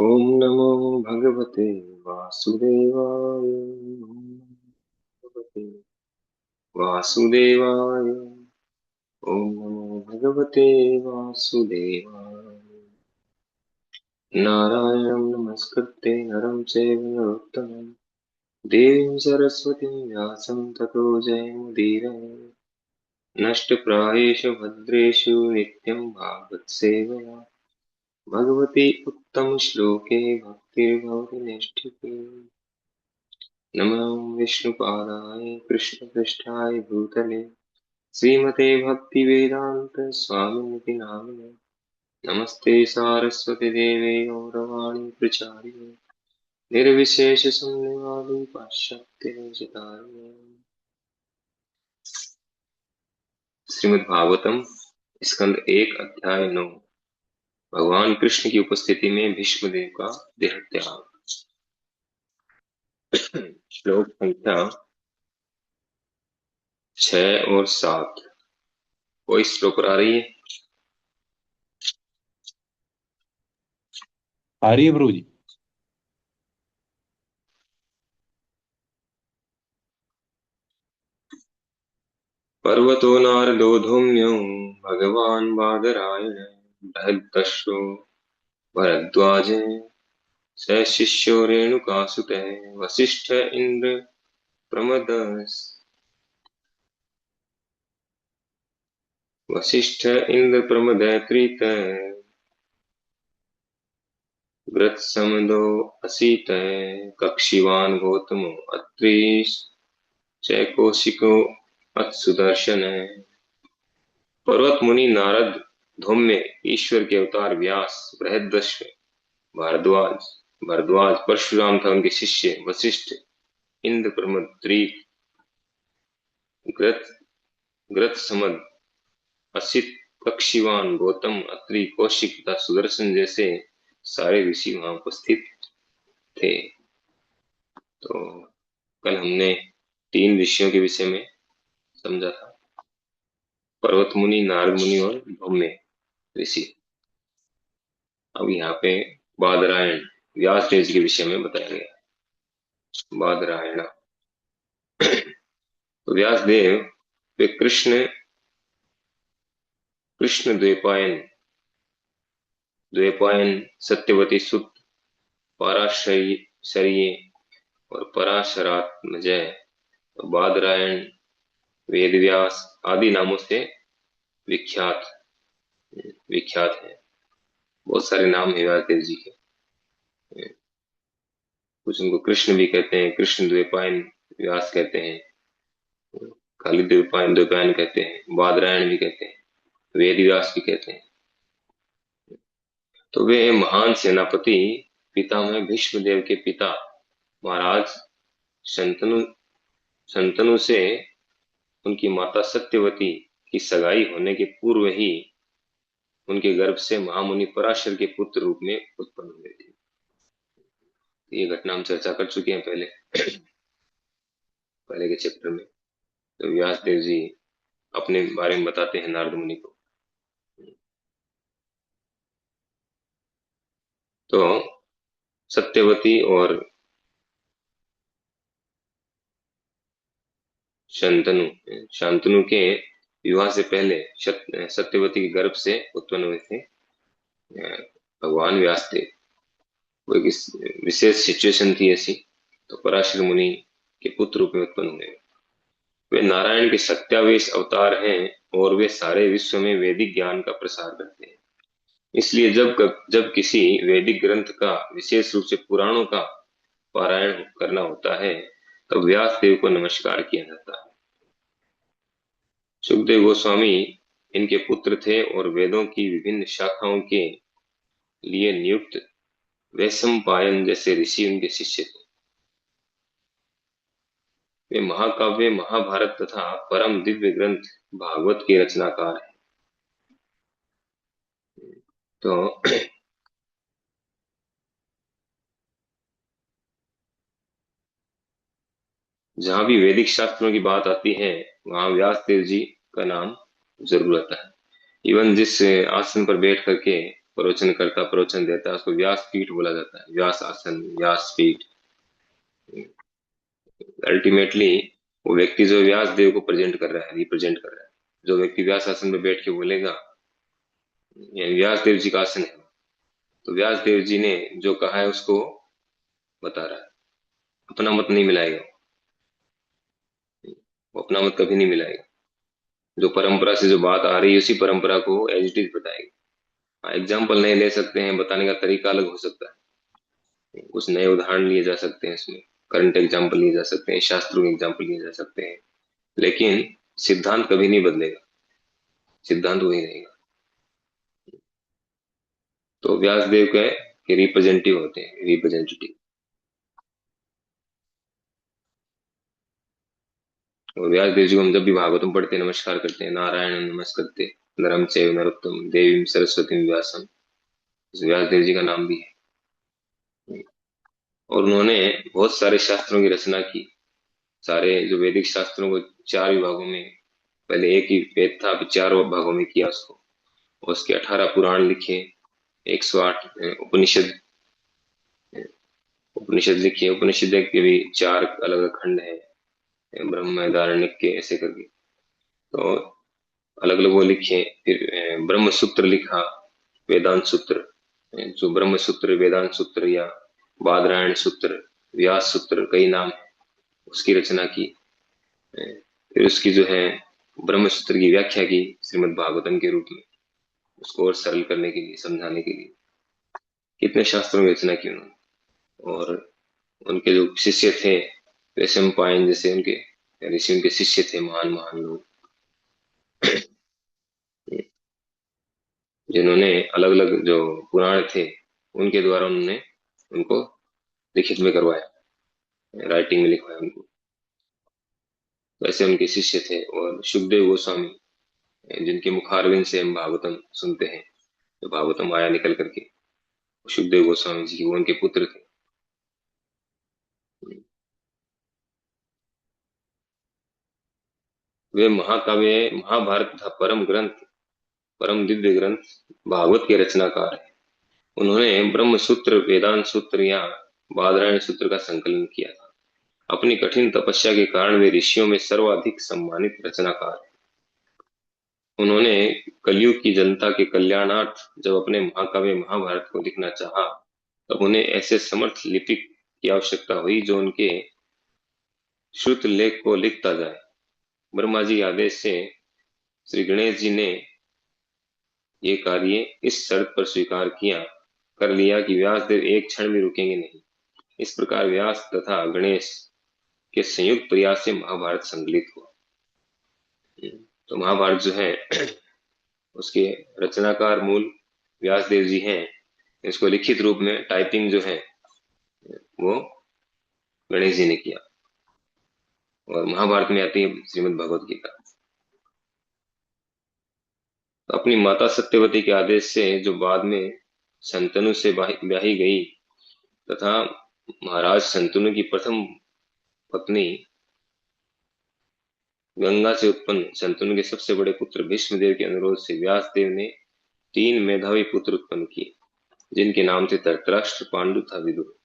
ओम नमो भगवते वासुदेवाय। ओम नमो भगवते वासुदेवाय। ओम नमो भगवते वासुदेवाय। नारायणं नमस्कृत्य नरं चैव नरोत्तमं देवीं सरस्वतीं व्यासं ततो जयमुदीरये। नष्टप्रायेषु भद्रेषु नित्यं भागवतसेवया भगवती उत्तमश्लोके भक्तिर्भवति नैष्ठिकी। नमो विष्णुपादाय कृष्णपृष्ठाय भूतले श्रीमते भक्तिवेदान्त स्वामिनिति नामिने। नमस्ते सारस्वती देवे गौरवाणी प्रचारिणे निर्विशेषशून्यवादी पाश्चात्यदेशतारिणे। श्रीमद् भागवतम स्कंद एक अध्याय 9। भगवान कृष्ण की उपस्थिति में भीष्मदेव का देहत्याग। श्लोक संख्या 6 और 7। कोई श्लोक आ रही है? आ रही है प्रभु जी। पर्वतो नारदो धौम्यो भगवान् बादरायण बृहद्दर्शो भरद्वाजे स शिष्यो रेणुकासुतः वसिष्ठ इन्द्र प्रमदत्रित ग्रत्समदो असीतः कक्षिवान् गौतमो अत्रीश् च कौशिको अत्सुदर्शन। पर्वत मुनि नारद, धौम्य ईश्वर के अवतार व्यास, बृहदर्ष भारद्वाज भारद्वाज परशुराम था उनके शिष्य वशिष्ठ, इंद्र प्रमद त्रिक ग्रथ ग्रथसमद असित कक्षिवान गौतम अत्रि कौशिक तथा सुदर्शन जैसे सारे ऋषि वहां उपस्थित थे। तो कल हमने 3 ऋषियों के विषय में समझा था, पर्वत मुनि, नारद मुनि और धौम्य ऋषि। अब यहाँ पे बादरायण व्यास देव जी के विषय में बताया गया। बादरायण तो व्यास देव वे कृष्ण कृष्ण द्वैपायन द्वैपायन सत्यवती सुत पाराशर्य और पराशरात्मजय बादरायण वेदव्यास आदि नामों से विख्यात विख्यात है। बहुत सारे नाम है व्यास देव जी के। कुछ उनको कृष्ण भी कहते हैं, कृष्ण द्वैपायन व्यास कहते हैं, खाली द्वैपायन द्वैपायन कहते हैं, बादरायण भी कहते हैं, वेद व्यास भी कहते हैं। तो वे महान सेनापति पितामह भीष्म देव के पिता महाराज शंतनु शंतनु से उनकी माता सत्यवती की सगाई होने के पूर्व ही उनके गर्भ से महामुनि पराशर के पुत्र रूप में उत्पन्न हुए थे। ये घटना हम चर्चा कर चुके हैं पहले पहले के चैप्टर में। तो व्यास देव जी अपने बारे में बताते हैं नारद मुनि को। तो सत्यवती और शंतनु शांतनु के विवाह से पहले सत्यवती के गर्भ से उत्पन्न हुए थे भगवान व्यास देव। वो एक विशेष सिचुएशन थी ऐसी, तो पराशर मुनि के पुत्र रूप में उत्पन्न हुए। वे नारायण के सत्यावेश अवतार हैं और वे सारे विश्व में वैदिक ज्ञान का प्रसार करते हैं। इसलिए जब किसी वैदिक ग्रंथ का, विशेष रूप से पुराणों का पारायण करना होता है, तब व्यास देव को नमस्कार किया जाता है। सुखदेव गोस्वामी इनके पुत्र थे और वेदों की विभिन्न शाखाओं के लिए नियुक्त वैशंपायन जैसे ऋषि उनके शिष्य थे। वे महाकाव्य महाभारत तथा परम दिव्य ग्रंथ भागवत के रचनाकार हैं। तो जहां भी वैदिक शास्त्रों की बात आती है, वहां व्यास देव जी का नाम जरूर आता है। इवन जिस आसन पर बैठ करके प्रवचन करता, प्रवचन देता है, उसको व्यास पीठ बोला जाता है, व्यास आसन, व्यास पीठ। अल्टीमेटली वो व्यक्ति जो व्यास देव को प्रेजेंट कर रहा है, रिप्रेजेंट कर रहा है। जो व्यक्ति व्यास आसन में बैठ के बोलेगा, ये व्यास देव जी का आसन है, तो व्यास देव जी ने जो कहा है उसको बता रहा है, अपना मत नहीं मिलाएगा। वो अपना मत कभी नहीं मिलाएगा। जो परंपरा से जो बात आ रही है उसी परंपरा को एज इट इज बताएगा। हाँ, एग्जाम्पल नहीं ले सकते हैं, बताने का तरीका अलग हो सकता है, कुछ नए उदाहरण लिए जा सकते हैं इसमें, करंट एग्जाम्पल लिए जा सकते हैं, शास्त्रों के एग्जाम्पल लिए जा सकते हैं, लेकिन सिद्धांत कभी नहीं बदलेगा, सिद्धांत वही रहेगा। तो व्यासदेव के रिप्रेजेंटेटिव होते हैं, रिप्रेजेंटेटिव। और व्यासदेव जी को हम जब भी भागवतम पढ़ते हैं, नमस्कार करते हैं, नारायण नमस्कृत्य नरम चैव नरोत्तम देवीं सरस्वती व्यासम, इस व्यासदेव जी का नाम भी है। और उन्होंने बहुत सारे शास्त्रों की रचना की। सारे जो वैदिक शास्त्रों को चार विभागों में, पहले एक ही वेद था, अभी चार भागों में किया उसको। और उसके 18 पुराण लिखे, 108 उपनिषद, उपनिषद लिखे। उपनिषद के भी चार अलग अलग खंड है, ब्रह्म दारण्यक के ऐसे करके। तो अलग अलग वो लिखे। फिर ब्रह्म सूत्र लिखा, वेदांत सूत्र, जो ब्रह्म सूत्र, वेदांत सूत्र या बादरायण सूत्र, व्यास सूत्र, कई नाम है, उसकी रचना की। फिर उसकी जो है ब्रह्म सूत्र की व्याख्या की श्रीमद् भागवतम के रूप में, उसको और सरल करने के लिए, समझाने के लिए। कितने शास्त्रों की रचना की उन्होंने। और उनके जो शिष्य थे, वैशम पायन जैसे उनके ऋषि, उनके शिष्य थे, महान महान लोग, जिन्होंने अलग अलग जो पुराण थे उनके द्वारा उन्होंने उनको लिखित में करवाया, राइटिंग में लिखवाया उनको। वैसे उनके शिष्य थे। और सुखदेव गोस्वामी, जिनके मुखारविंद से हम भागवतम सुनते हैं, जो भागवतम आया निकल करके, सुखदेव गोस्वामी जी, वो उनके पुत्र थे। वे महाकाव्य महाभारत तथा परम ग्रंथ, परम दिव्य ग्रंथ भागवत के रचनाकार हैं। उन्होंने ब्रह्म सूत्र, वेदांत सूत्र या बादरायण सूत्र का संकलन किया था। अपनी कठिन तपस्या के कारण वे ऋषियों में सर्वाधिक सम्मानित रचनाकार हैं। उन्होंने कलयुग की जनता के कल्याणार्थ जब अपने महाकाव्य महाभारत को लिखना चाहा, तब उन्हें ऐसे समर्थ लिपिक की आवश्यकता हुई जो उनके श्रुत लेख को लिखता जाए। ब्रह्मा जी के आदेश से श्री गणेश जी ने ये कार्य इस शर्त पर स्वीकार किया, कर लिया कि व्यासदेव एक क्षण भी रुकेंगे नहीं। इस प्रकार व्यास तथा गणेश के संयुक्त प्रयास से महाभारत संकलित हुआ। तो महाभारत जो है उसके रचनाकार मूल व्यासदेव जी हैं। इसको लिखित रूप में टाइपिंग जो है वो गणेश जी ने किया। और महाभारत में आती है श्रीमद् भगवत गीता। तो अपनी माता सत्यवती के आदेश से जो बाद में शंतनु से ब्याही गई, तथा महाराज शंतनु की प्रथम पत्नी गंगा से उत्पन्न शंतनु के सबसे बड़े पुत्र भीष्मदेव के अनुरोध से व्यासदेव ने 3 मेधावी पुत्र उत्पन्न किए, जिनके नाम थे धृतराष्ट्र, पांडु तथा विदुर।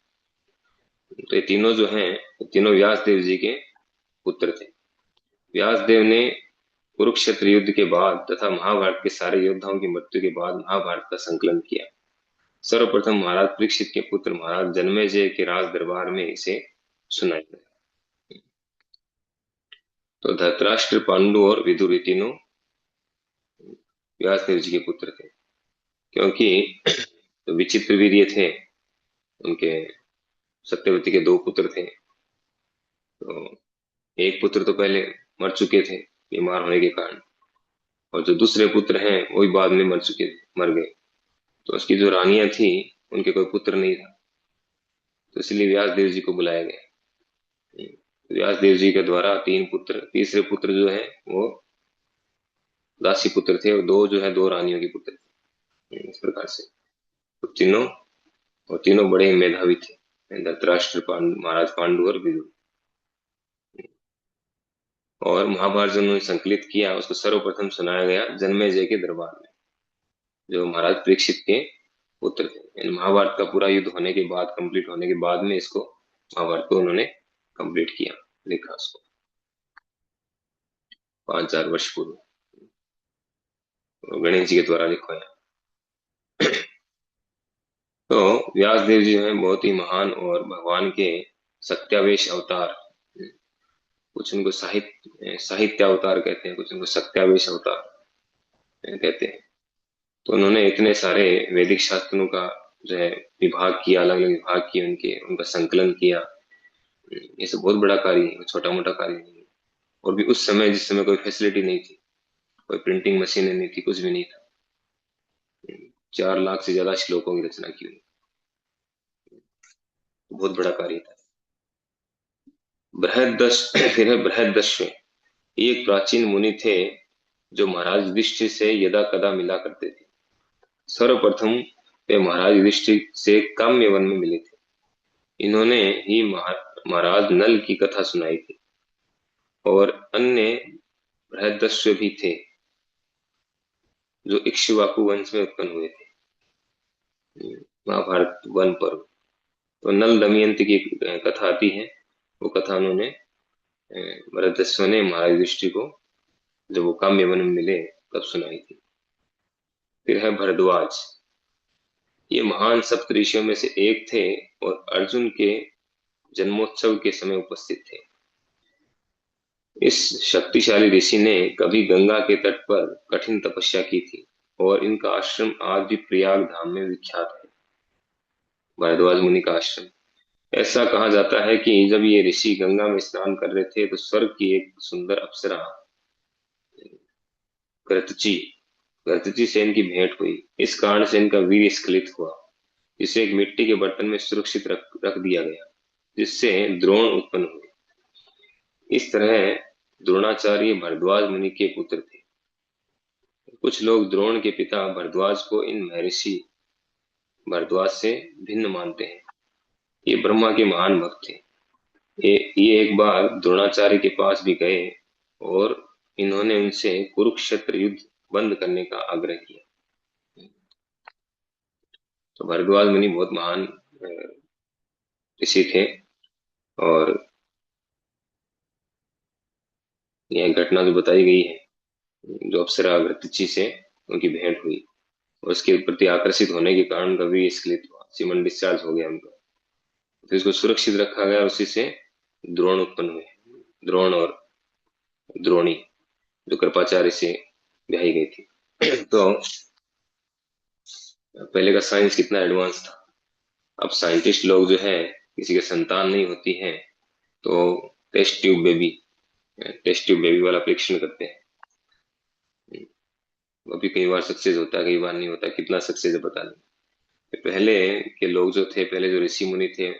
तो ये तीनों जो हैं, ये तीनों व्यासदेव जी के पुत्र थे। व्यासदेव ने कुरुक्षेत्र युद्ध के बाद तथा महाभारत के सारे योद्धाओं की मृत्यु के बाद महाभारत का संकलन किया। सर्वप्रथम महाराज परीक्षित के पुत्र महाराज जन्मेजय के राज दरबार में इसे सुनाया गया। तो धृतराष्ट्र, पांडु और विदुर, ये तीनों व्यासदेव जी के पुत्र थे। क्योंकि तो विचित्र वीर्य थे उनके, सत्यवती के 2 पुत्र थे। तो एक पुत्र तो पहले मर चुके थे बीमार होने के कारण, और जो दूसरे पुत्र हैं वो भी बाद में मर गए। तो उसकी जो रानियां थी उनके कोई पुत्र नहीं था, तो इसलिए व्यास देव जी को बुलाया गया। व्यास देव जी के द्वारा 3 पुत्र, तीसरे पुत्र जो है वो दासी पुत्र थे, और 2 जो है 2 रानियों के पुत्र थे। इस प्रकार से तो तीनों, और तीनों बड़े मेधावी थे, धृतराष्ट्र, महाराज पांडु और विदुर। और महाभारत जो उन्होंने संकलित किया उसको सर्वप्रथम सुनाया गया जन्मेजय के दरबार में, जो महाराज परीक्षित के पुत्र थे। यानी महाभारत का पूरा युद्ध होने के बाद, कंप्लीट होने के बाद में इसको, महाभारत को उन्होंने कंप्लीट किया, लिखा उसको 5,000 वर्ष पूर्व, गणेश जी के द्वारा लिखवाया। तो व्यास देव जी हैं बहुत ही महान और भगवान के सत्यावेश अवतार। कुछ उनको साहित्य अवतार कहते हैं, कुछ उनको सत्यावेश अवतार कहते हैं। तो उन्होंने इतने सारे वैदिक शास्त्रों का जो है विभाग किया, अलग अलग विभाग किए, उनके उनका संकलन किया। ये सब बहुत बड़ा कार्य है, छोटा मोटा कार्य नहीं है। और भी उस समय, जिस समय कोई फैसिलिटी नहीं थी, कोई प्रिंटिंग मशीन नहीं थी, कुछ भी नहीं था। 4 लाख से ज्यादा श्लोकों की रचना की, बहुत बड़ा कार्य था। बृहदश फिर है बृहदश्व। ये एक प्राचीन मुनि थे जो महाराज युधिष्ठिर से यदा कदा मिला करते थे। सर्वप्रथम वे महाराज युधिष्ठिर से काम्य वन में मिले थे। इन्होंने ही महाराज नल की कथा सुनाई थी। और अन्य बृहदस्व भी थे जो इक्ष्वाकु वंश में उत्पन्न हुए थे। महाभारत वन पर्व, तो नल दमयंती की कथा आती है। वो कथा उन्होंने बृहदस्व ने महाराज युधिष्ठिर को जब वो काम्य वन में मिले तब सुनाई थी। फिर है भरद्वाज। ये महान सप्तऋषियों में से एक थे और अर्जुन के जन्मोत्सव के समय उपस्थित थे। इस शक्तिशाली ऋषि ने कभी गंगा के तट पर कठिन तपस्या की थी और इनका आश्रम आज भी प्रयाग धाम में विख्यात है, भारद्वाज मुनि का आश्रम। ऐसा कहा जाता है कि जब ये ऋषि गंगा में स्नान कर रहे थे तो स्वर्ग की एक सुंदर अप्सरा घृतची घृतची से इनकी भेंट हुई। इस कारण से इनका वीर स्खलित हुआ, जिसे एक मिट्टी के बर्तन में सुरक्षित रख दिया गया, जिससे द्रोण उत्पन्न हुए। इस तरह द्रोणाचार्य भरद्वाज मुनि के पुत्र थे। कुछ लोग द्रोण के पिता भरद्वाज को इन महर्षि भरद्वाज से भिन्न मानते हैं। ये ब्रह्मा के महान भक्त थे। ये एक बार द्रोणाचार्य के पास भी गए और इन्होंने उनसे कुरुक्षेत्र युद्ध बंद करने का आग्रह किया। तो भरद्वाज मुनि बहुत महान ऋषि थे। और यह घटना जो बताई गई है, जो अप्सरा घृतची से उनकी भेंट हुई और उसके प्रति आकर्षित होने के कारण उनका वीर स्खलित हुआ, सीमन डिस्चार्ज हो गया उनका। तो इसको सुरक्षित रखा गया, उसी से द्रोण उत्पन्न हुए, द्रोण और द्रोणी, जो कृपाचार्य से ब्याही गई थी। तो पहले का साइंस कितना एडवांस था। अब साइंटिस्ट लोग जो है, किसी के संतान नहीं होती है तो टेस्ट ट्यूब बेबी वाला परीक्षण करते हैं। वो भी कई बार सक्सेस होता है, कई बार नहीं होता। कितना सक्सेस है पता नहीं। पहले के लोग जो थे, पहले जो ऋषि मुनि थे,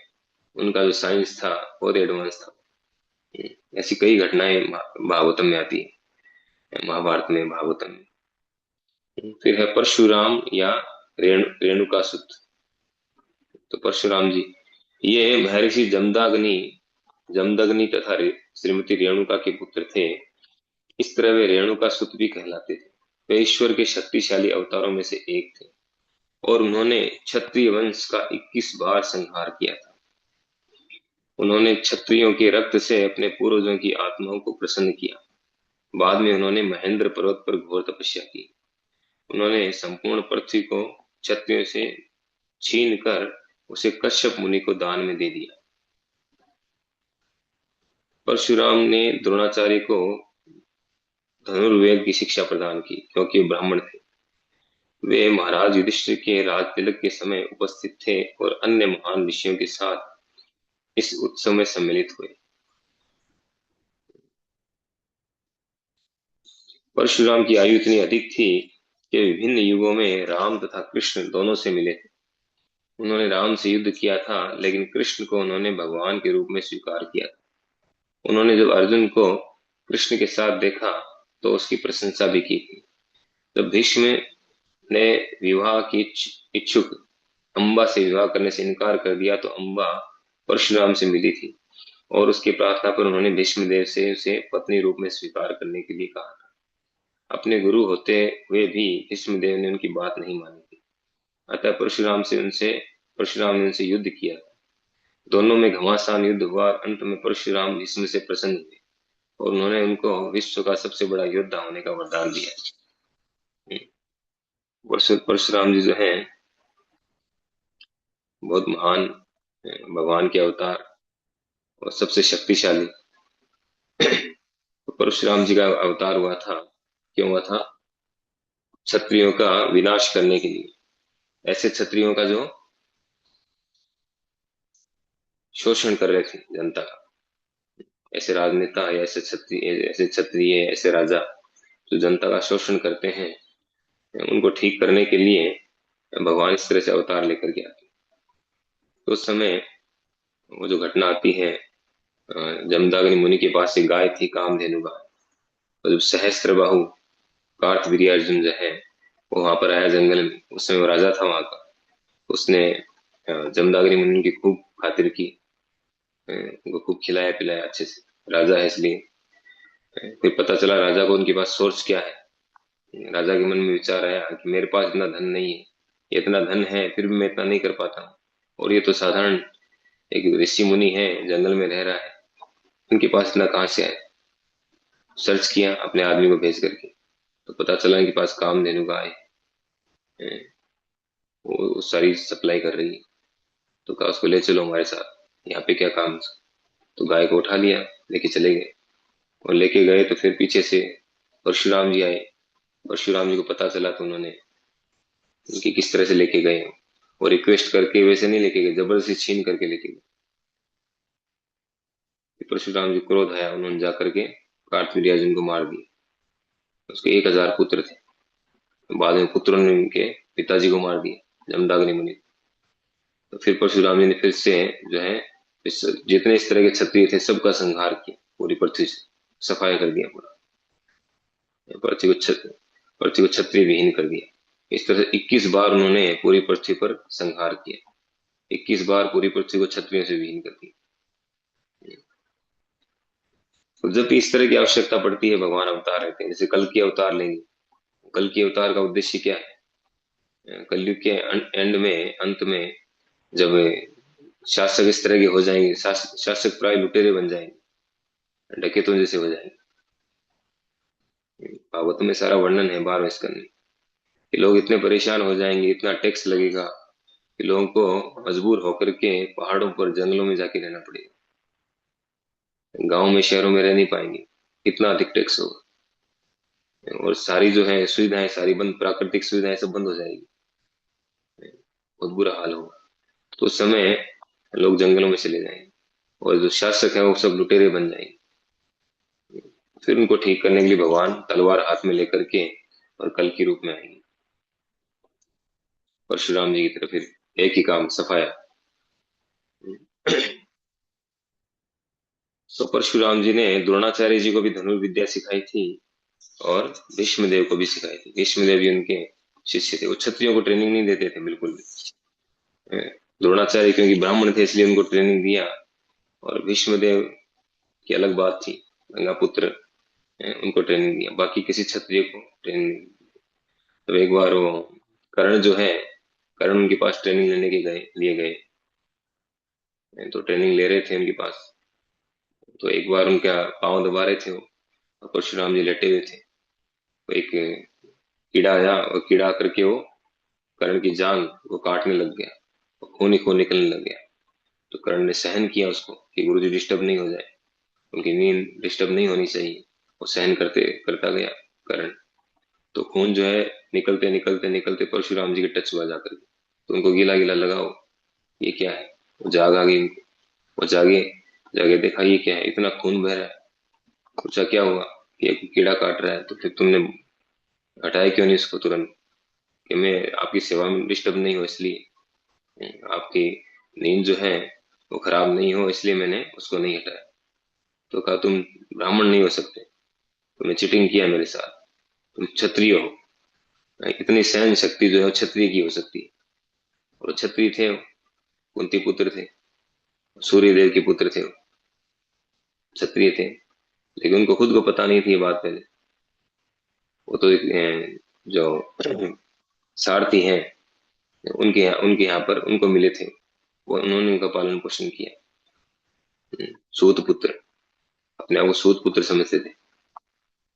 उनका जो साइंस था बहुत एडवांस था। ऐसी कई घटनाएं भागवतम में आती है, महाभारत में, भागवतम में। फिर है परशुराम या रेणुका सुत। तो परशुराम जी, ये महर्षि जमदग्नि तथा श्रीमती रेणुका के पुत्र थे। इस तरह वे रेणुका सुत भी कहलाते थे। वे ईश्वर के शक्तिशाली अवतारों में से एक थे और उन्होंने क्षत्रिय वंश का 21 बार संहार किया था। उन्होंने क्षत्रियों के रक्त से अपने पूर्वजों की आत्माओं को प्रसन्न किया। बाद में उन्होंने महेंद्र पर्वत पर घोर तपस्या की। उन्होंने संपूर्ण पृथ्वी को क्षत्रियों से छीन कर उसे कश्यप मुनि को दान में दे दिया। परशुराम ने द्रोणाचार्य को धनुर्वेद की शिक्षा प्रदान की, क्योंकि वे ब्राह्मण थे। वे महाराज युधिष्ठिर के राज तिलक के समय उपस्थित थे और अन्य महान ऋषियों के साथ इस उत्सव में सम्मिलित हुए। परशुराम की आयु इतनी अधिक थी कि विभिन्न युगों में राम तथा कृष्ण दोनों से मिले थे। उन्होंने राम से युद्ध किया था, लेकिन कृष्ण को उन्होंने भगवान के रूप में स्वीकार किया था। उन्होंने जब अर्जुन को कृष्ण के साथ देखा तो उसकी प्रशंसा भी की थी। जब भीष्म ने विवाह की इच्छुक अम्बा से विवाह करने से इनकार कर दिया तो अम्बा परशुराम से मिली थी और उसकी प्रार्थना पर उन्होंने भीष्मदेव से उसे पत्नी रूप में स्वीकार करने के लिए कहा था। अपने गुरु होते हुए भी भीष्मदेव ने उनकी बात नहीं मानी थी। अतः परशुराम ने उनसे युद्ध किया। दोनों में घमासान युद्ध हुआ और अंत में परशुराम भीष्म से प्रसन्न हुए और उन्होंने उनको विश्व का सबसे बड़ा योद्धा होने का वरदान दिया। परशुराम जी जो हैं बहुत महान भगवान के अवतार और सबसे शक्तिशाली। तो परशुराम जी का अवतार हुआ था, क्यों हुआ था? क्षत्रियों का विनाश करने के लिए। ऐसे क्षत्रियों का जो शोषण कर रहे थे जनता का, ऐसे राजनेता या ऐसे क्षत्रिय ऐसे राजा जो जनता का शोषण करते हैं, उनको ठीक करने के लिए भगवान इस तरह से अवतार लेकर के आते हैं। तो उस समय वो जो घटना आती है, जमदग्नि मुनि के पास एक गाय थी कामधेनु गाय। और जब सहस्त्रबाहु कार्तवीर्यार्जुन जो है वो वहां पर आया जंगल में, उस समय वो राजा था वहां का। उसने जमदग्नि मुनि की खूब खातिर की, उनको खूब खिलाया पिलाया अच्छे से, राजा है इसलिए। फिर पता चला राजा को उनके पास सोर्स क्या है। राजा के मन में विचार आया कि मेरे पास इतना धन नहीं है, ये इतना धन है फिर भी मैं इतना नहीं कर पाता हूँ, और ये तो साधारण एक ऋषि मुनि है, जंगल में रह रहा है, इनके पास इतना कहाँ से आए। सर्च किया अपने आदमी को भेज करके, तो पता चला इनके पास कामधेनु गाय है, वो सारी सप्लाई कर रही है। तो कहा उसको ले चलो हमारे साथ, यहाँ पे क्या काम है? तो गाय को उठा लिया, लेके चले गए। और लेके गए तो फिर पीछे से परशुराम जी आए। परशुराम जी को पता चला तो उन्होंने उनकी किस तरह से लेके गए, वो रिक्वेस्ट करके वैसे नहीं लेके गए, जबरदस्ती छीन करके लेके गए। फिर परशुराम जी क्रोध आया, उन्होंने जाकर के कार्तवीर्यार्जुन को मार दिया। उसके 1000 पुत्र थे। बाद में पुत्रों ने उनके पिताजी को मार दिया, जमदग्नि मुनि। तो फिर परशुराम जी ने फिर से जो है जितने इस तरह के क्षत्रिय थे सबका संहार किया, पूरी पृथ्वी से सफाया कर दिया पूरा, पृथ्वी को क्षत्रिय विहीन कर दिया। इस तरह से 21 बार उन्होंने पूरी पृथ्वी पर संहार किया। 21 बार पूरी पृथ्वी को क्षत्रियों से विहीन कर दिया। तो जब भी इस तरह की आवश्यकता पड़ती है भगवान अवतार रहते हैं, जैसे कल की अवतार लेंगे। कल की अवतार का उद्देश्य क्या है? कलयुग के एंड में, अंत में, जब शासक इस तरह के हो जाएंगे, शासक प्राय लुटेरे बन जाएंगे, डकैतों जैसे हो जाएंगे। भागवत में सारा वर्णन है 12वें स्कंद में, कि लोग इतने परेशान हो जाएंगे, इतना टैक्स लगेगा कि लोगों को मजबूर होकर के पहाड़ों पर जंगलों में जाके रहना पड़ेगा। गांव में शहरों में रह नहीं पाएंगे, इतना अधिक टैक्स होगा। और सारी जो है सुविधाएं सारी बंद, प्राकृतिक सुविधाएं सब बंद हो जाएगी, बहुत बुरा हाल होगा। तो उस समय लोग जंगलों में चले जाएंगे और जो शासक है वो सब लुटेरे बन जाएंगे। फिर उनको ठीक करने के लिए भगवान तलवार हाथ में लेकर के और कल के रूप में आएंगे परशुराम जी की तरफ। फिर एक ही काम, सफाया। तो परशुराम जी ने द्रोणाचार्य जी को भी धनुर्विद्या सिखाई थी और भीष्मदेव को भी सिखाई थी। भीष्मदेव भी उनके शिष्य थे। वो क्षत्रियों को ट्रेनिंग नहीं देते थे बिल्कुल भी। द्रोणाचार्य क्योंकि ब्राह्मण थे इसलिए उनको ट्रेनिंग दिया, और भीष्मदेव की अलग बात थी, गंगा पुत्र, उनको ट्रेनिंग दिया, बाकी किसी क्षत्रिय को ट्रेनिंग नहीं दी। तो एक बार वो कर्ण जो है, कर्ण उनके पास ट्रेनिंग लेने के गए लिए गए, तो ट्रेनिंग ले रहे थे उनके पास। तो एक बार उनका पाँव दबा रहे थे वो, और परशुराम जी लेटे हुए थे। तो एक कीड़ा आया और कीड़ा आकर के वो कर्ण की जांग को काटने लग गया और खून ही खून निकलने लग गया। तो कर्ण ने सहन किया उसको कि गुरुजी डिस्टर्ब नहीं हो जाए, उनकी नींद डिस्टर्ब नहीं होनी चाहिए। वो सहन करते करता गया कर्ण। तो खून जो है निकलते निकलते निकलते परशुराम जी के टच हुआ जाकर के, तो उनको गीला गीला लगा। वो ये क्या है? वो जाग आ गई उनको। वो जागे, जाके देखा ये क्या है, इतना खून बह रहा है। पूछा क्या हुआ? कि एक कीड़ा काट रहा है। तो फिर तुमने हटाया क्यों नहीं इसको तुरंत? कि मैं आपकी सेवा में डिस्टर्ब नहीं हो इसलिए, आपकी नींद जो है वो खराब नहीं हो इसलिए मैंने उसको नहीं हटाया। तो कहा तुम ब्राह्मण नहीं हो सकते, तुमने चीटिंग किया मेरे साथ, तुम क्षत्रिय हो। इतनी सहन शक्ति जो है वो क्षत्रिय की हो सकती है। और क्षत्रिय थे वो, कुंती पुत्र थे, सूर्यदेव के पुत्र थे वो, क्षत्रिय थे। लेकिन उनको खुद को पता नहीं थी ये बात पहले। वो तो एक, जो सारथी हैं, उनके यहाँ पर उनको मिले थे। वो उन्होंने उनका पालन पोषण किया। सूत पुत्र, अपने आप को सूत पुत्र समझते थे,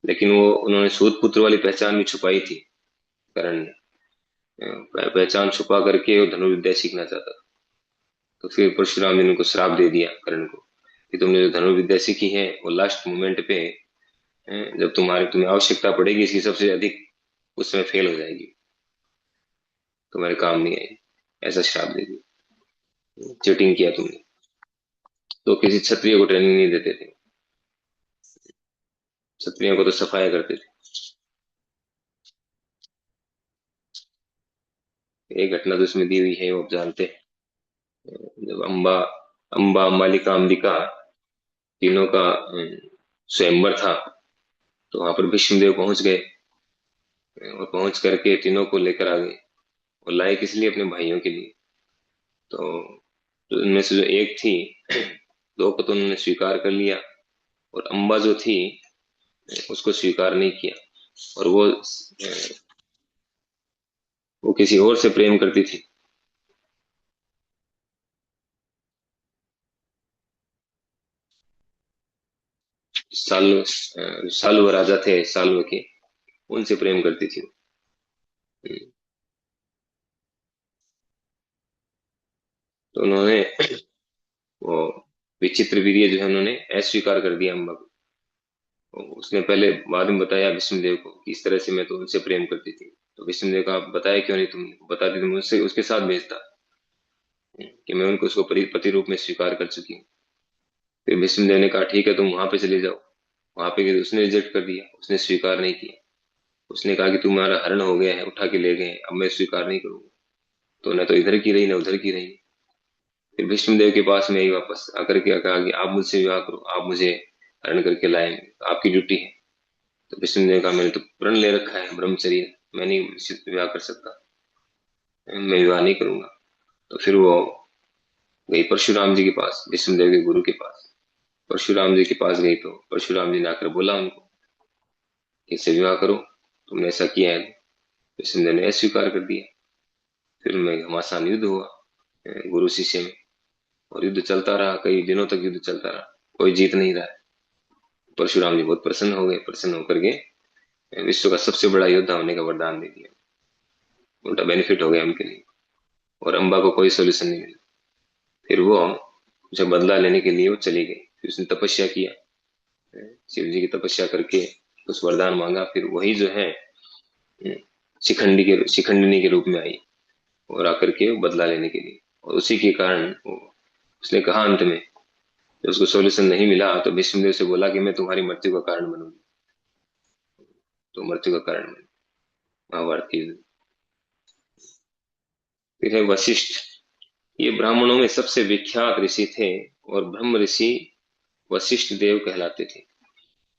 लेकिन वो उन्होंने सूत पुत्र वाली पहचान भी छुपाई थी कर्ण ने। पहचान छुपा करके वो धनुर्विद्या सीखना चाहता था। तो फिर परशुराम ने उनको श्राप दे दिया कर्ण को कि तुमने जो धनुर्विद्या सीखी है वो लास्ट मोमेंट पे, जब तुम्हें आवश्यकता पड़ेगी इसकी सबसे अधिक, उस समय फेल हो जाएगी, तुम्हारे काम नहीं आएगी। ऐसा श्राप दे दिया। चीटिंग किया तुमने। तो किसी क्षत्रिय को ट्रेनिंग नहीं देते थे, क्षत्रियों को तो सफाया करते थे। एक घटना तो इसमें दी हुई है, वो आप जानते हैं। जब अम्बा अम्बा अम्बालिका अंबिका तीनों का स्वयंवर था, तो वहां पर भीष्मदेव पहुंच गए और पहुंच करके तीनों को लेकर आ गए। और लाए किस लिए? अपने भाइयों के लिए। तो, तो उनमें से जो एक थी, दो को तो उन्होंने स्वीकार कर लिया, और अम्बा जो थी उसको स्वीकार नहीं किया। और वो किसी और से प्रेम करती थी। सालव राजा थे साल्व के, उनसे प्रेम करती थी। तो उन्होंने वो विचित्र वीर्य जो है उन्होंने अस्वीकार कर दिया अम्बा को। तो उसने पहले बाद में बताया विष्णुदेव को कि इस तरह से मैं तो उनसे प्रेम करती थी। तो विष्णुदेव का बताया क्यों नहीं, तुमने बताती तो मुझसे उसके साथ भेजता, कि मैं उनको उसको पति रूप में स्वीकार कर चुकी हूँ। फिर विष्णुदेव ने कहा ठीक है तुम वहां पे चले जाओ। वहां पे गए, उसने रिजेक्ट कर दिया, उसने स्वीकार नहीं किया। उसने कहा कि तुम्हारा हरण हो गया है, उठा के ले गए, अब मैं स्वीकार नहीं करूंगा। तो न तो इधर की रही न उधर की रही। फिर विष्णुदेव के पास में आई वापस आकर के कहा कि आप मुझसे विवाह करो, आप मुझे हरण करके लाए, आपकी ड्यूटी है। तो विष्णुदेव ने कहा मैंने तो प्रण ले रखा है ब्रह्मचर्य, मैं नहीं विवाह कर सकता, मैं विवाह नहीं करूंगा। तो फिर वो गई परशुराम जी के पास, विष्णुदेव के गुरु के पास। परशुराम जी के पास गई तो परशुराम जी ने आकर बोला उनको कि इससे विवाह करो, तुमने ऐसा किया है। विष्णुदेव ने अस्वीकार कर दिया। फिर में घमासान युद्ध हुआ गुरु शिष्य में। और युद्ध चलता रहा, कई दिनों तक युद्ध चलता रहा, कोई जीत नहीं रहा है। परशुराम जी बहुत प्रसन्न हो गए, प्रसन्न होकर के विश्व का सबसे बड़ा योद्धा होने का वरदान दे दिया। उल्टा बेनिफिट हो गया उनके लिए। और अम्बा को कोई सोल्यूशन नहीं मिला। फिर वो उसे बदला लेने के लिए वो चली गई। फिर उसने तपस्या किया, शिव जी की तपस्या करके उस वरदान मांगा। फिर वही जो है शिखंडिनी के रूप में आई, और आकर के बदला लेने के लिए। और उसी के कारण उसने कहा अंत में, जब उसको सोल्यूशन नहीं मिला तो विष्णुदेव से बोला कि मैं तुम्हारी मृत्यु का कारण बनूंगी। तो मृत्यु का कारण बनी महाभारत की युद्ध। फिर है वशिष्ठ। ये ब्राह्मणों में सबसे विख्यात ऋषि थे, और ब्रह्म ऋषि वशिष्ठ देव कहलाते थे।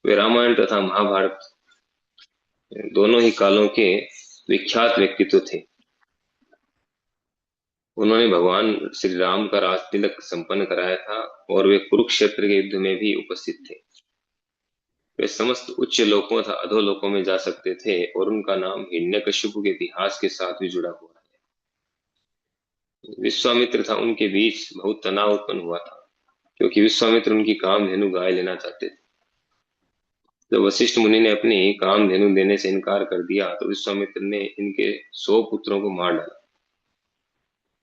वे रामायण तथा महाभारत दोनों ही कालों के विख्यात व्यक्तित्व थे। उन्होंने भगवान श्री राम का राज तिलक संपन्न कराया था, और वे कुरुक्षेत्र के युद्ध में भी उपस्थित थे। वे समस्त उच्च लोकों तथा अधोलोकों में जा सकते थे, और उनका नाम हिरण्यकशिपु के इतिहास के साथ भी जुड़ा हुआ है। विश्वामित्र था उनके बीच बहुत तनाव उत्पन्न हुआ था, क्योंकि विश्वामित्र उनकी कामधेनु गाय लेना चाहते थे। जब वशिष्ठ मुनि ने अपनी कामधेनु देने से इनकार कर दिया, तो विश्वामित्र ने इनके 100 पुत्रों को मार डाला।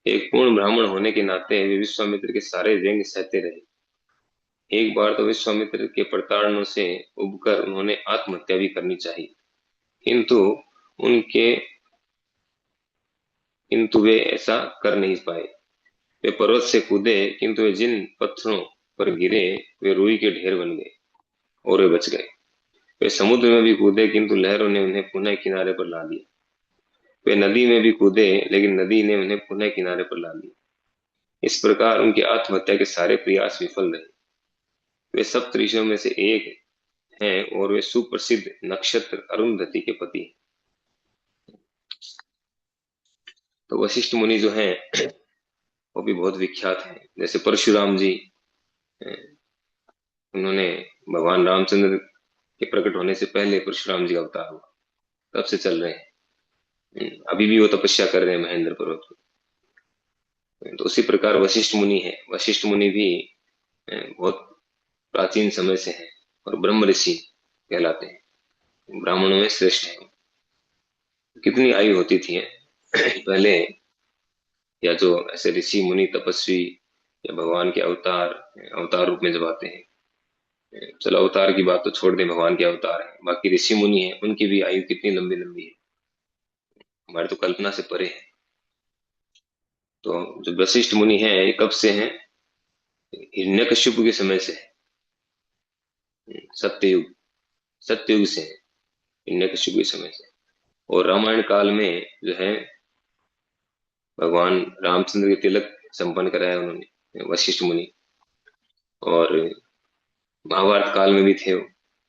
एक पूर्ण ब्राह्मण होने के नाते वे विश्वामित्र के सारे व्यंग सहते रहे। एक बार तो विश्वामित्र के प्रताड़नों से उबकर उन्होंने आत्महत्या भी करनी चाहिए, किंतु उनके किंतु वे ऐसा कर नहीं पाए। वे पर्वत से कूदे, किंतु वे जिन पत्थरों पर गिरे वे रुई के ढेर बन गए, और वे बच गए। वे समुद्र में भी कूदे, किंतु लहरों ने उन्हें पुनः किनारे पर ला दिया। वे नदी में भी कूदे, लेकिन नदी ने उन्हें पुनः किनारे पर ला दिया। इस प्रकार उनकी आत्महत्या के सारे प्रयास विफल रहे। वे सप्त ऋषियों में से एक हैं, और वे सुप्रसिद्ध नक्षत्र अरुंधति के पति हैं। तो वशिष्ठ मुनि जो हैं वो भी बहुत विख्यात हैं। जैसे परशुराम जी, अ, उन्होंने भगवान रामचंद्र के प्रकट होने से पहले परशुराम जी का अवतार हुआ, तब से चल रहे हैं। अभी भी वो तपस्या कर रहे हैं महेंद्र पर्वत पे। तो उसी प्रकार वशिष्ठ मुनि है, वशिष्ठ मुनि भी बहुत प्राचीन समय से है और ब्रह्म ऋषि कहलाते हैं, ब्राह्मणों में श्रेष्ठ है। कितनी आयु होती थी पहले, या जो ऐसे ऋषि मुनि तपस्वी या भगवान के अवतार, अवतार रूप में जब आते हैं, चलो अवतार की बात तो छोड़ दें, भगवान के अवतार है, बाकी ऋषि मुनि है उनकी भी आयु कितनी लंबी लंबी है, हमारे तो कल्पना से परे है। तो जो वशिष्ठ मुनि है ये कब से हैं? हिरण्यकश्यप के समय से है, सत्ययुग, सत्ययुग से है, हिरण्यकश्यप के समय से। और रामायण काल में जो है भगवान रामचंद्र के तिलक संपन्न कराया उन्होंने वशिष्ठ मुनि। और महाभारत काल में भी थे वो,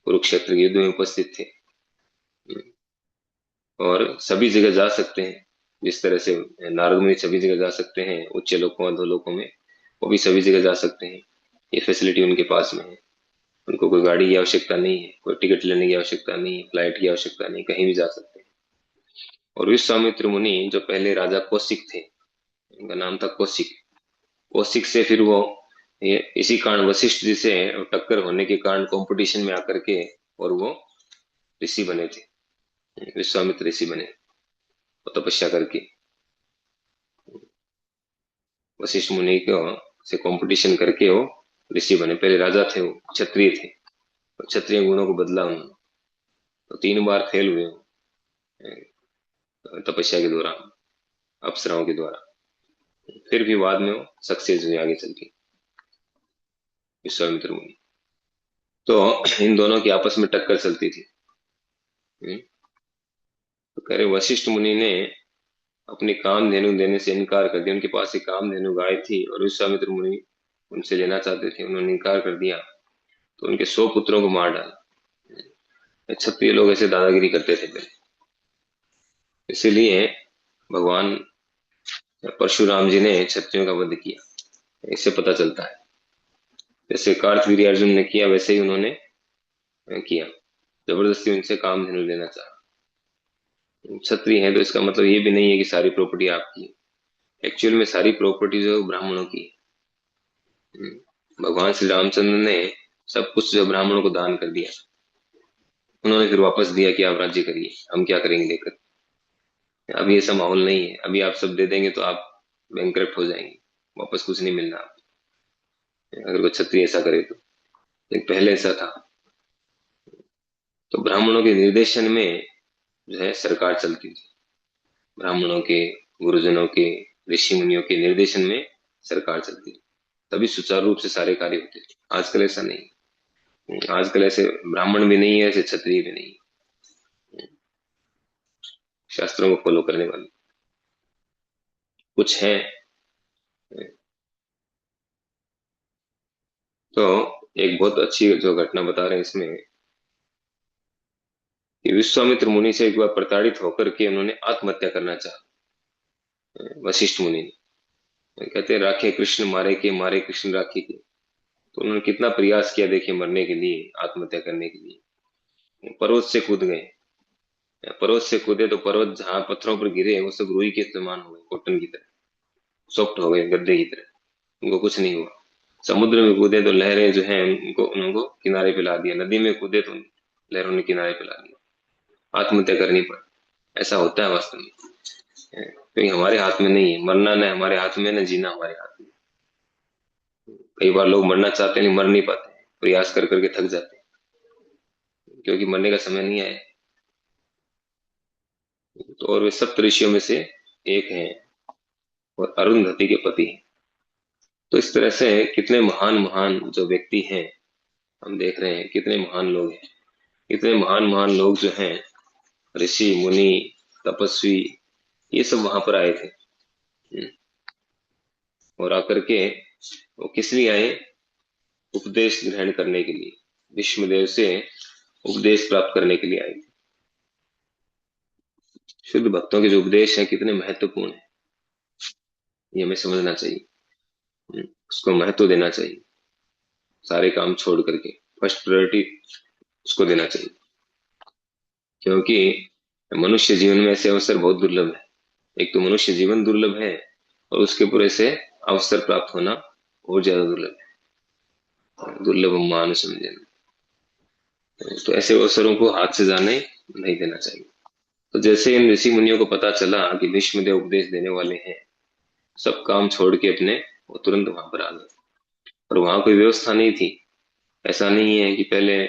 कुरुक्षेत्र के युद्ध में उपस्थित थे। और सभी जगह जा सकते हैं, जिस तरह से नारद मुनि सभी जगह जा सकते हैं, उच्च लोकों अधोलोकों में वो भी सभी जगह जा सकते हैं। ये फैसिलिटी उनके पास में है। उनको कोई गाड़ी की आवश्यकता नहीं है, कोई टिकट लेने की आवश्यकता नहीं है, फ्लाइट की आवश्यकता नहीं, कहीं भी जा सकते हैं। और विश्वामित्र मुनि जो पहले राजा कौशिक थे, उनका नाम था कौशिक, कौशिक से फिर वो ये इसी कारण वशिष्ठ जी से टक्कर होने के कारण कंपटीशन में आकर के और वो ऋषि बने थे, विश्वामित्र ऋषि बने, वो तपस्या करके वशिष्ठ मुनि को से कंपटीशन करके वो ऋषि बने। पहले राजा थे, वो क्षत्रिय थे, तो क्षत्रिय गुणों को बदला उन्होंने। तो 3 बार फेल हुए वो, तपस्या के दौरान अप्सराओं के द्वारा। फिर भी बाद में वो सक्सेस हुए आगे चल के, विश्वामित्र मुनि। तो इन दोनों की आपस में टक्कर चलती थी। हम्म, तो कह रहे वशिष्ठ मुनि ने अपनी कामधेनु देने से इनकार कर दिया। उनके पास एक कामधेनु गाय थी और विश्वामित्र मुनि उनसे लेना चाहते थे, उन्होंने इनकार कर दिया। तो उनके 100 पुत्रों को मार डाला। क्षत्रिय लोग ऐसे दादागिरी करते थे पहले, इसीलिए भगवान परशुराम जी ने क्षत्रियों का वध किया। इससे पता चलता है, जैसे कार्तवीर्य अर्जुन ने किया वैसे ही उन्होंने किया, जबरदस्ती उनसे काम धनु लेना चाहा। क्षत्रिय है तो इसका मतलब ये भी नहीं है कि सारी प्रॉपर्टी आपकी है। एक्चुअल में सारी प्रॉपर्टी जो है वो ब्राह्मणों की है। भगवान श्री रामचंद्र ने सब कुछ जो ब्राह्मणों को दान कर दिया, उन्होंने फिर वापस दिया कि आप राज्य करिए, हम क्या करेंगे लेकर। अभी ऐसा माहौल नहीं है, अभी आप सब दे देंगे तो आप बैंकरप्ट हो जाएंगे, वापस कुछ नहीं मिलना आपको, अगर कोई क्षत्रिय ऐसा करे तो। लेकिन पहले ऐसा था। तो ब्राह्मणों के निर्देशन में जो है सरकार चलती थी, ब्राह्मणों के, गुरुजनों के, ऋषि मुनियों के निर्देशन में सरकार चलती थी, तभी सुचारू रूप से सारे कार्य होते थे। आजकल ऐसा नहीं। आजकल ऐसे ब्राह्मण भी नहीं है, ऐसे क्षत्रिय भी नहीं है, शास्त्रों को फॉलो करने वाले कुछ हैं। तो एक बहुत अच्छी जो घटना बता रहे हैं इसमें, कि विश्वामित्र मुनि से एक बार प्रताड़ित होकर के उन्होंने आत्महत्या करना चाहा, वशिष्ठ मुनि ने। कहते हैं राखे कृष्ण मारे के, मारे कृष्ण राखे के। तो उन्होंने कितना प्रयास किया देखिए, मरने के लिए, आत्महत्या करने के लिए। पर्वत से कूद गए, पर्वत से कूदे तो पर्वत जहां पत्थरों पर गिरे वो सब रुई के समान हो गए, कॉटन की तरह सॉफ्ट हो गए, गद्दे की तरह, उनको कुछ नहीं हुआ। समुद्र में कूदे तो लहरें जो हैं उनको उनको किनारे पे ला दिया, नदी में कूदे तो लहरों ने किनारे पे ला दिया, आत्महत्या करनी पड़ी। ऐसा होता है वास्तव में, क्योंकि हमारे हाथ में नहीं है मरना, न हमारे हाथ में, न जीना हमारे हाथ में। कई बार लोग मरना चाहते हैं लेकिन मर नहीं पाते, प्रयास कर करके थक जाते हैं, क्योंकि मरने का समय नहीं आया। तो और वे सप्त ऋषियों में से एक हैं और अरुंधति के पति हैं। तो इस तरह से कितने महान महान जो व्यक्ति हैं, हम देख रहे हैं कितने महान लोग हैं, कितने महान महान लोग जो हैं, ऋषि मुनि तपस्वी, ये सब वहां पर आए थे। और आकर के वो किस लिए आए? उपदेश ग्रहण करने के लिए, विष्णुदेव से उपदेश प्राप्त करने के लिए आए थे। शुद्ध भक्तों के जो उपदेश हैं कितने महत्वपूर्ण है, ये हमें समझना चाहिए। उसको महत्व देना चाहिए, सारे काम छोड़ करके फर्स्ट प्रायोरिटी उसको देना चाहिए। क्योंकि मनुष्य जीवन में ऐसे अवसर बहुत दुर्लभ है। एक तो मनुष्य जीवन दुर्लभ है, और उसके ऊपर ऐसे अवसर प्राप्त होना और ज्यादा दुर्लभ है। दुर्लभ मानुष समझे। तो ऐसे अवसरों को हाथ से जाने नहीं देना चाहिए। तो जैसे इन ऋषि मुनियों को पता चला कि भीष्मदेव उपदेश देने वाले हैं, सब काम छोड़ के अपने वो तुरंत वहां पर आ गए। और वहां कोई व्यवस्था नहीं थी। ऐसा नहीं है कि पहले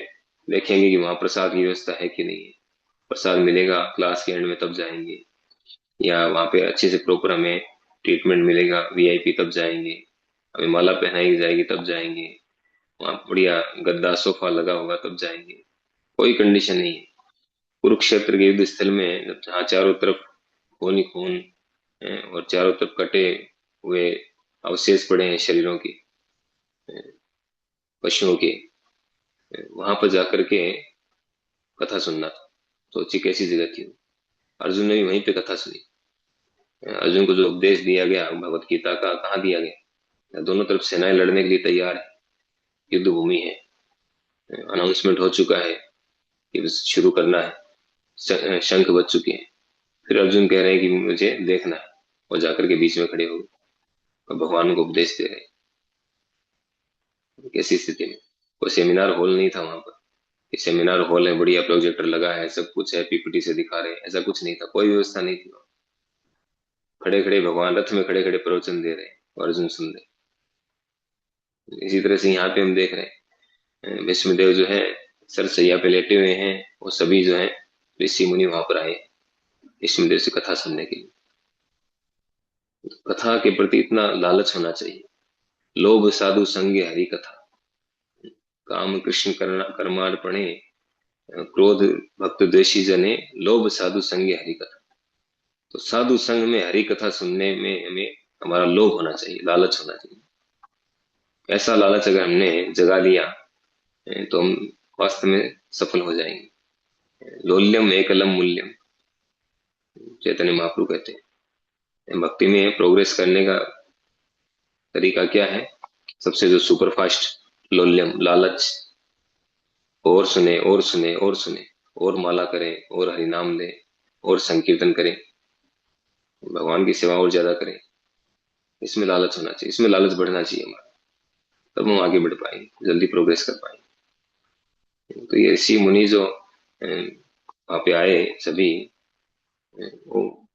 देखेंगे कि वहां प्रसाद की व्यवस्था है कि नहीं है। प्रसाद मिलेगा क्लास के एंड में तब जाएंगे, या वहां पे अच्छे से प्रॉपर हमें ट्रीटमेंट मिलेगा वीआईपी तब जाएंगे, हमें माला पहनाई जाएगी तब जाएंगे, वहां बढ़िया गद्दा सोफा लगा होगा तब जाएंगे। कोई कंडीशन नहीं है। कुरुक्षेत्र के युद्ध स्थल में जब जहाँ चारों तरफ खून ही खून है, और चारों तरफ कटे हुए अवशेष पड़े हैं शरीरों के, पशुओं के, वहां पर जाकर के कथा सुनना था। सोची कैसी जगह थी वो। अर्जुन ने भी वहीं पे कथा सुनी। अर्जुन को जो उपदेश दिया गया भगवत गीता का, कहाँ दिया गया? दोनों तरफ सेनाएं लड़ने के लिए तैयार है, युद्ध भूमि है, अनाउंसमेंट हो चुका है कि बस शुरू करना है, शंख बज चुके हैं। फिर अर्जुन कह रहे हैं कि मुझे देखना है, और जाकर के बीच में खड़े हो गए और भगवान को उपदेश दे रहे हैं। कैसी स्थिति में? कोई सेमिनार हॉल नहीं था वहां पर कि सेमिनार हॉल है, बढ़िया प्रोजेक्टर लगा है, सब कुछ है, पीपीटी से दिखा रहे हैं, ऐसा कुछ नहीं था। कोई व्यवस्था नहीं थी। खड़े खड़े भगवान रथ में खड़े खड़े प्रवचन दे रहे हैं और अर्जुन सुन रहे हैं। इसी तरह से यहाँ पे हम देख रहे हैं विष्णुदेव जो है सरसैया पे लेटे हुए हैं, वो सभी जो है ऋषि मुनि वहां पर आए विष्णुदेव से कथा सुनने के लिए। कथा के प्रति इतना लालच होना चाहिए। लोभ साधु संगे हरि कथा, काम कृष्ण करना कर्मार्पणे, क्रोध भक्त द्वेषी जने, लोभ साधु संगे हरि कथा। तो साधु संग में हरि कथा सुनने में हमें हमारा लोभ होना चाहिए, लालच होना चाहिए। ऐसा लालच अगर हमने जगा लिया तो हम वास्तव में सफल हो जाएंगे। लोल्यम एकलम मूल्यम, चैतन्य महाप्रभु कहते हैं। भक्ति में प्रोग्रेस करने का तरीका क्या है? सबसे जो सुपरफास्ट लोल्यम, लालच, और सुने और सुने और सुने, और माला करें और हरि नाम लें और संकीर्तन करें, भगवान की सेवा और ज्यादा करें। इसमें लालच होना चाहिए, इसमें लालच बढ़ना चाहिए हमारा। तब हम आगे बढ़ पाएंगे, जल्दी प्रोग्रेस कर पाएंगे। तो ये ऋषि मुनि जो वहां पे आए सभी, वो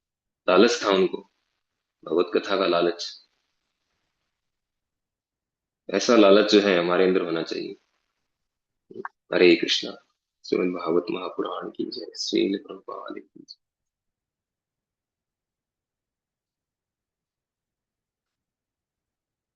लालच था उनको, भगवत कथा का लालच। ऐसा लालच जो है हमारे अंदर होना चाहिए। हरे कृष्णा। श्रीमद् भागवत महापुराण की जय। श्रील प्रभुपाद की जय।